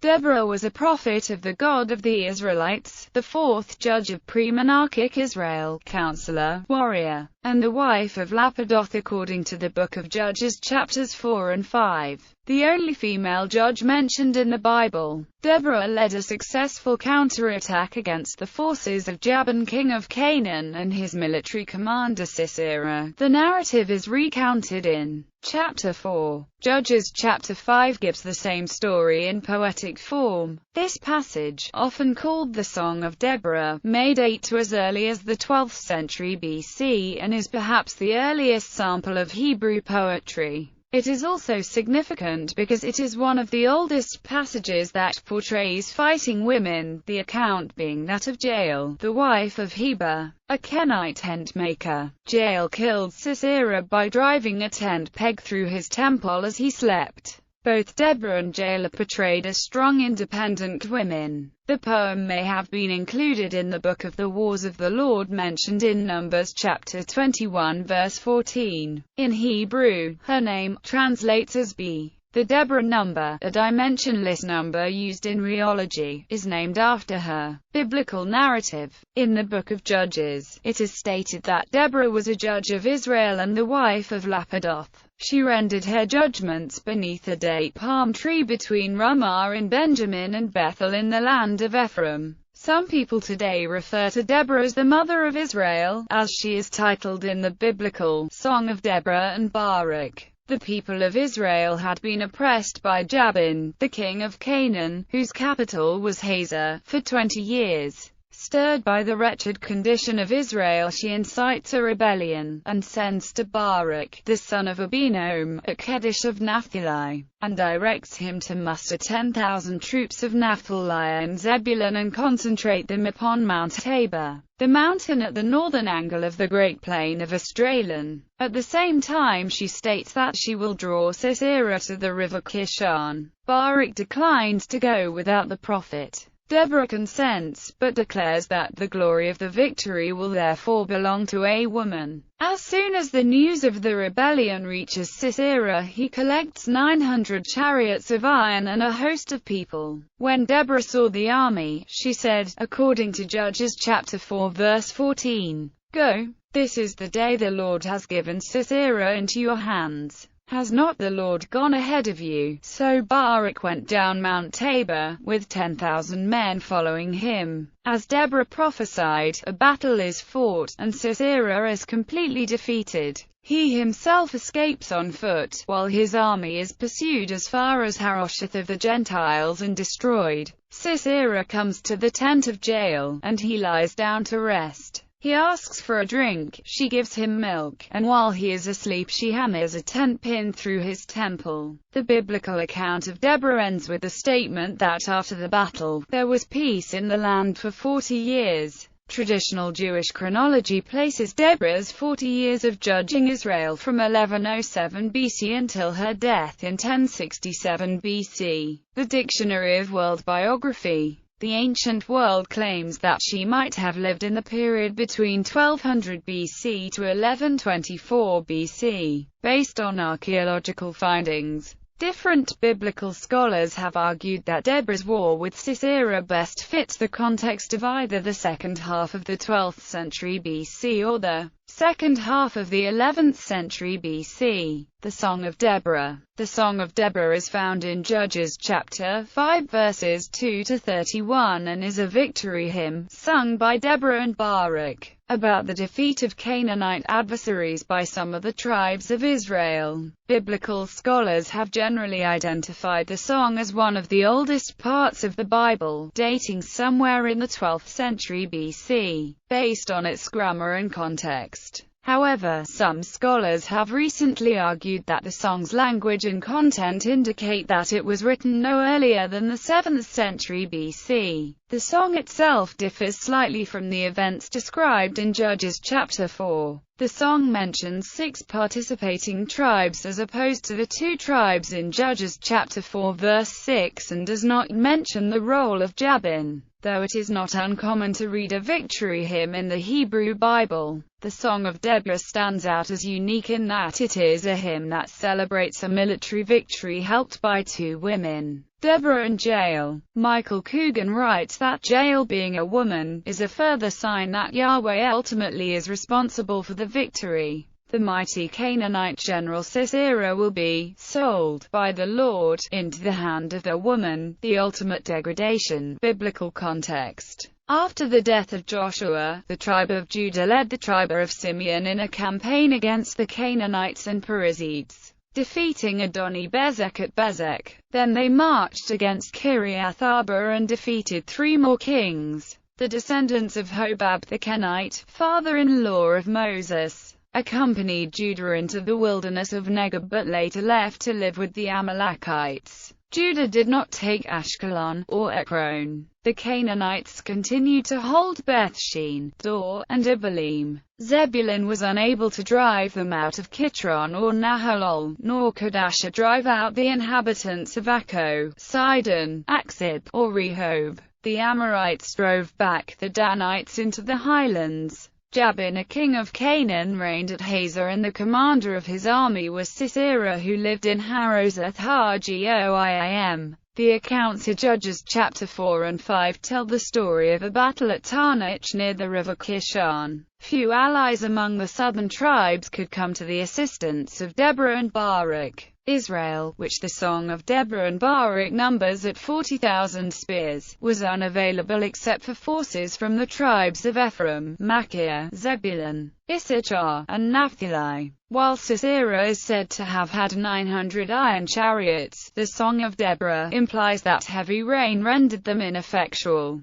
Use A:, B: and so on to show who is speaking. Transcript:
A: Deborah was a prophet of the God of the Israelites, the fourth judge of pre-monarchic Israel, counselor, warrior, and the wife of Lapidoth according to the Book of Judges chapters 4 and 5. The only female judge mentioned in the Bible. Deborah led a successful counterattack against the forces of Jabin, king of Canaan, and his military commander Sisera. The narrative is recounted in chapter 4. Judges chapter 5 gives the same story in poetic form. This passage, often called the Song of Deborah, may date to as early as the 12th century BC and is perhaps the earliest sample of Hebrew poetry. It is also significant because it is one of the oldest passages that portrays fighting women, the account being that of Jael, the wife of Heber, a Kenite tent maker. Jael killed Sisera by driving a tent peg through his temple as he slept. Both Deborah and Jael are portrayed as strong, independent women. The poem may have been included in the Book of the Wars of the Lord mentioned in Numbers chapter 21 verse 14. In Hebrew, her name translates as B. The Deborah number, a dimensionless number used in rheology, is named after her. Biblical narrative. In the Book of Judges, it is stated that Deborah was a judge of Israel and the wife of Lapidoth. She rendered her judgments beneath a date palm tree between Ramah in Benjamin and Bethel in the land of Ephraim. Some people today refer to Deborah as the mother of Israel, as she is titled in the biblical Song of Deborah and Barak. The people of Israel had been oppressed by Jabin, the king of Canaan, whose capital was Hazor, for 20 years. Stirred by the wretched condition of Israel, she incites a rebellion, and sends to Barak, the son of Abinoam, at Kedesh of Naphtali, and directs him to muster 10,000 troops of Naphtali and Zebulun and concentrate them upon Mount Tabor, the mountain at the northern angle of the Great Plain of Australian. At the same time she states that she will draw Sisera to the river Kishon. Barak declines to go without the prophet. Deborah consents, but declares that the glory of the victory will therefore belong to a woman. As soon as the news of the rebellion reaches Sisera, he collects 900 chariots of iron and a host of people. When Deborah saw the army, she said, according to Judges chapter 4 verse 14, "Go, this is the day the Lord has given Sisera into your hands. Has not the Lord gone ahead of you?" So Barak went down Mount Tabor, with 10,000 men following him. As Deborah prophesied, a battle is fought, and Sisera is completely defeated. He himself escapes on foot, while his army is pursued as far as Harosheth of the Gentiles and destroyed. Sisera comes to the tent of Jael, and he lies down to rest. He asks for a drink, she gives him milk, and while he is asleep she hammers a tent pin through his temple. The biblical account of Deborah ends with the statement that after the battle, there was peace in the land for 40 years. Traditional Jewish chronology places Deborah's 40 years of judging Israel from 1107 BC until her death in 1067 BC. The Dictionary of World Biography. The ancient world claims that she might have lived in the period between 1200 BC to 1124 BC, based on archaeological findings. Different biblical scholars have argued that Deborah's war with Sisera best fits the context of either the second half of the 12th century BC or the second half of the 11th century BC. The Song of Deborah. The Song of Deborah is found in Judges chapter 5 verses 2 to 31 and is a victory hymn, sung by Deborah and Barak, about the defeat of Canaanite adversaries by some of the tribes of Israel. Biblical scholars have generally identified the song as one of the oldest parts of the Bible, dating somewhere in the 12th century BC, based on its grammar and context. However, some scholars have recently argued that the song's language and content indicate that it was written no earlier than the 7th century BC. The song itself differs slightly from the events described in Judges chapter 4. The song mentions 6 participating tribes as opposed to the 2 tribes in Judges chapter 4 verse 6 and does not mention the role of Jabin, though it is not uncommon to read a victory hymn in the Hebrew Bible. The Song of Deborah stands out as unique in that it is a hymn that celebrates a military victory helped by 2 women. Deborah and Jael. Michael Coogan writes that Jael, being a woman, is a further sign that Yahweh ultimately is responsible for the victory. The mighty Canaanite general Sisera will be sold by the Lord into the hand of the woman, the ultimate degradation. Biblical context. After the death of Joshua, the tribe of Judah led the tribe of Simeon in a campaign against the Canaanites and Perizzites, defeating Adoni-Bezek at Bezek. Then they marched against Kiriath-Arba and defeated 3 more kings. The descendants of Hobab the Kenite, father-in-law of Moses, accompanied Judah into the wilderness of Negeb but later left to live with the Amalekites. Judah did not take Ashkelon, or Ekron. The Canaanites continued to hold Beth-shean, Dor, and Ibalim. Zebulun was unable to drive them out of Kitron or Nahalol, nor could Asher drive out the inhabitants of Akko, Sidon, Aksib, or Rehob. The Amorites drove back the Danites into the highlands. Jabin, a king of Canaan, reigned at Hazor, and the commander of his army was Sisera, who lived in Harosheth Hagoyim. The accounts in Judges chapter 4 and 5 tell the story of a battle at Tanach near the river Kishon. Few allies among the southern tribes could come to the assistance of Deborah and Barak. Israel, which the Song of Deborah and Barak numbers at 40,000 spears, was unavailable except for forces from the tribes of Ephraim, Machir, Zebulun, Issachar, and Naphtali. While Sisera is said to have had 900 iron chariots, the Song of Deborah implies that heavy rain rendered them ineffectual.